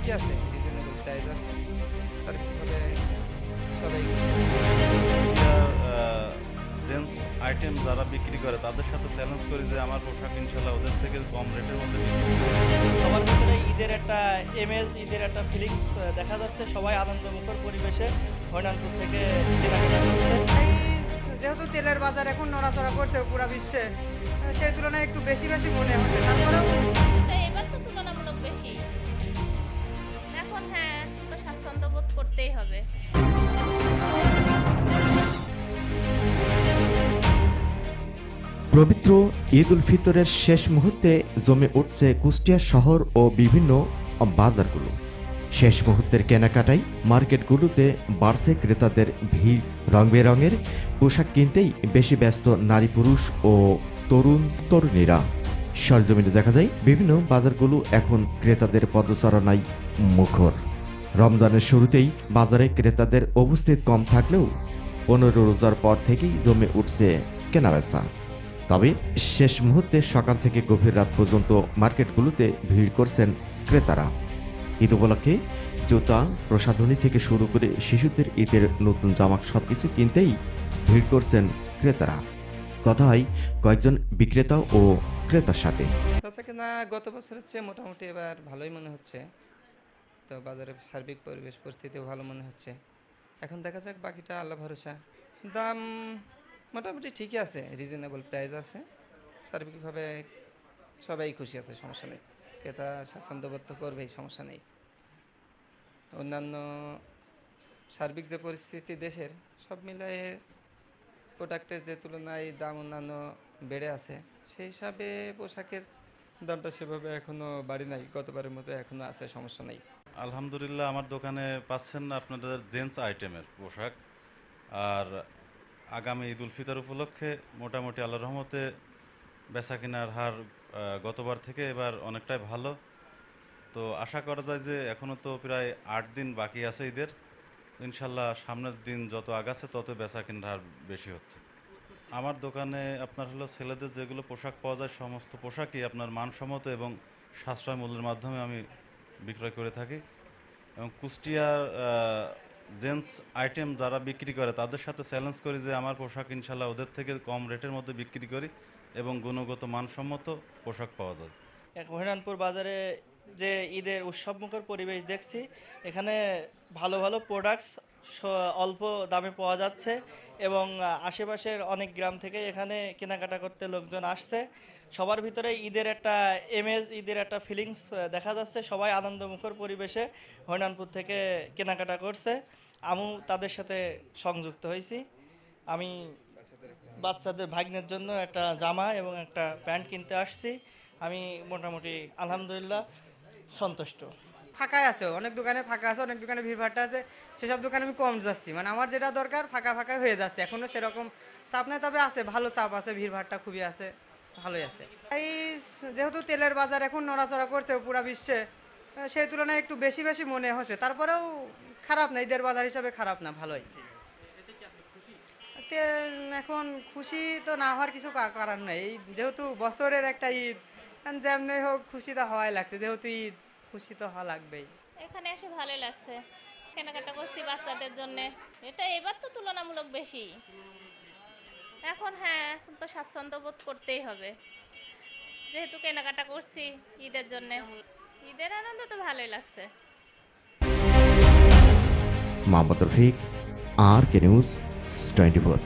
ঠিকই আছে, reasonable price আছে। সার্বিকভাবে সবাই খুশি। কুষ্টিয়ার জেন্টস আইটেম যারা বিক্রি করে তাদের সাথে চ্যালেঞ্জ করি যে আমার পোশাক ইনশাল্লাহ ওদের থেকে কম রেটের মধ্যে বিক্রি করি। সবার ভিতরে ঈদের একটা ইমেজ, ঈদের একটা ফিলিংস দেখা যাচ্ছে। সবাই আনন্দমুখর পরিবেশে হরিনাথপুর থেকে কেনাকাটা করছে। প্রাইস যেহেতু তেলের বাজার এখন নড়াচড়া করছে পুরো বিশ্বে, সেই তুলনায় একটু বেশি বেশি মনে হচ্ছে। তারপরেও এটা এবার তো তুলনামূলক বেশি। এখন হ্যাঁ, তো স্বাচ্ছন্দ্য বোধ করতেই হবে। পবিত্র ঈদ উল ফিতরের শেষ মুহূর্তে জমে উঠছে কুষ্টিয়া শহর ও বিভিন্ন বাজারগুলো। শেষ মুহূর্তের কেনাকাটায় মার্কেটগুলোতে বাড়ছে ক্রেতাদের ভিড়। রং বেরঙের পোশাক কিনতেই বেশি ব্যস্ত নারী পুরুষ ও তরুণ তরুণীরা। সরজমিনে দেখা যায় বিভিন্ন বাজারগুলো এখন ক্রেতাদের পদচারণায় মুখর। রমজানের শুরুতেই বাজারে ক্রেতাদের উপস্থিত কম থাকলেও 15 রোজার পর থেকেই জমে উঠছে কেনাবেচা। তবে শেষ মুহূর্তে সকাল থেকে গভীর রাত পর্যন্ত মার্কেটগুলোতে ভিড় করছেন ক্রেতারা। ঈদ উপলক্ষে জুতা, প্রসাধনী থেকে শুরু করে শিশুদের ঈদের নতুন জামা সবকিছু কিনতেই ভিড় করছেন ক্রেতারা। কথা হয় কয়েকজন বিক্রেতা ও ক্রেতার সাথে। বেচা কেনা গত বছরের চেয়ে মোটামুটি এবার ভালোই মনে হচ্ছে। তো বাজারের সার্বিক পরিবেশ পরিস্থিতিও ভালো মনে হচ্ছে। এখন দেখা যাক বাকিটা আল্লাহ ভরসা। দাম মোটামুটি ঠিকই আছে, রিজনেবল প্রাইস আছে। সার্বিকভাবে সবাই খুশি আছে, সমস্যা নেই। ক্রেতা স্বাচ্ছন্দ্যবোধ তো করবেই, সমস্যা নেই। অন্যান্য সার্বিক যে পরিস্থিতি দেশের, সব মিলিয়ে প্রোডাক্টের যে তুলনায় দাম অন্যান্য বেড়ে আছে, সেই হিসাবে পোশাকের দামটা সেভাবে এখনও বাড়ি নাই, গতবারের মতো এখনও আছে, সমস্যা নেই। আলহামদুলিল্লাহ আমার দোকানে পাচ্ছেন আপনাদের জেন্টস আইটেমের পোশাক। আর আগামী ঈদ উল ফিতর উপলক্ষে মোটামুটি আল্লাহর রহমতে বেচা কেনার হার গতবার থেকে এবার অনেকটাই ভালো। তো আশা করা যায় যে এখনও তো প্রায় 8 দিন বাকি আছে ঈদের। ইনশাল্লাহ সামনের দিন যত আগাচ্ছে তত বেচা কেনার হার বেশি হচ্ছে। আমার দোকানে আপনার হলো ছেলেদের যেগুলো পোশাক পাওয়া যায় সমস্ত পোশাকই আপনার মানসম্মত এবং সাশ্রয় মূল্যের মাধ্যমে আমি বিক্রয় করে থাকি। এবং কুষ্টিয়ার জেন্টস আইটেম যারা বিক্রি করে তাদের সাথে চ্যালেঞ্জ করি যে আমার পোশাক ইনশাল্লাহ ওদের থেকে কম রেটের মধ্যে বিক্রি করি এবং গুণগত মানসম্মত পোশাক পাওয়া যায়। এক হরিনাথপুর বাজারে যে ঈদের উৎসবমুখর পরিবেশ দেখছি, এখানে ভালো ভালো প্রোডাক্টস অল্প দামে পাওয়া যাচ্ছে এবং আশেপাশের অনেক গ্রাম থেকে এখানে কেনাকাটা করতে লোকজন আসছে। সবার ভিতরে ঈদের একটা ইমেজ, ঈদের একটা ফিলিংস দেখা যাচ্ছে। সবাই আনন্দমুখর পরিবেশে হরিনাথপুর থেকে কেনাকাটা করছে। আমি তাদের সাথে সংযুক্ত হয়েছি। আমি বাচ্চাদের ভাগ্নের জন্য একটা জামা এবং একটা প্যান্ট কিনতে আসছি। আমি মোটামুটি আলহামদুলিল্লাহ সন্তুষ্ট। ফাঁকাই আছে, অনেক দোকানে ফাঁকা আছে, অনেক দোকানে ভিড়ভাট্টা আছে। সেসব দোকানে আমি কম যাচ্ছি, মানে আমার যেটা দরকার ফাঁকা ফাঁকা হয়ে যাচ্ছে। এখনও সেরকম চাপ নেই, তবে আছে, ভালো চাপ আছে, ভিড়ভাট্টা খুবই আছে, ভালোই আছে। এই যেহেতু তেলের বাজার এখন নড়াচড়া করছে পুরো বিশ্বে, সেই তুলনায় একটু বেশি বেশি মনে হচ্ছে। তারপরেও খারাপ না, ঈদের বাজার হিসাবে খারাপ না, ভালোই। তেল এখন খুশি তো না হওয়ার কিছু কারণ নেই, যেহেতু বছরের একটা ঈদ, যেমনি হোক খুশি তো হওয়াই লাগছে। যেহেতু ঈদ, খুশি তো হওয়া লাগবেই। এখানে এসে ভালোই লাগছে। কেনাকাটা করছি বাচ্চাদের জন্য। এটা এবার তো তুলনামূলক বেশি। এখন হ্যাঁ, এখন তো স্বাচ্ছন্দ্য বোধ করতেই হবে। যেহেতু কেনাকাটা করছি ঈদের জন্য, ঈদের আনন্দ তো ভালোই লাগছে। মোহাম্মদ রফিক, আর কে নিউজ 24।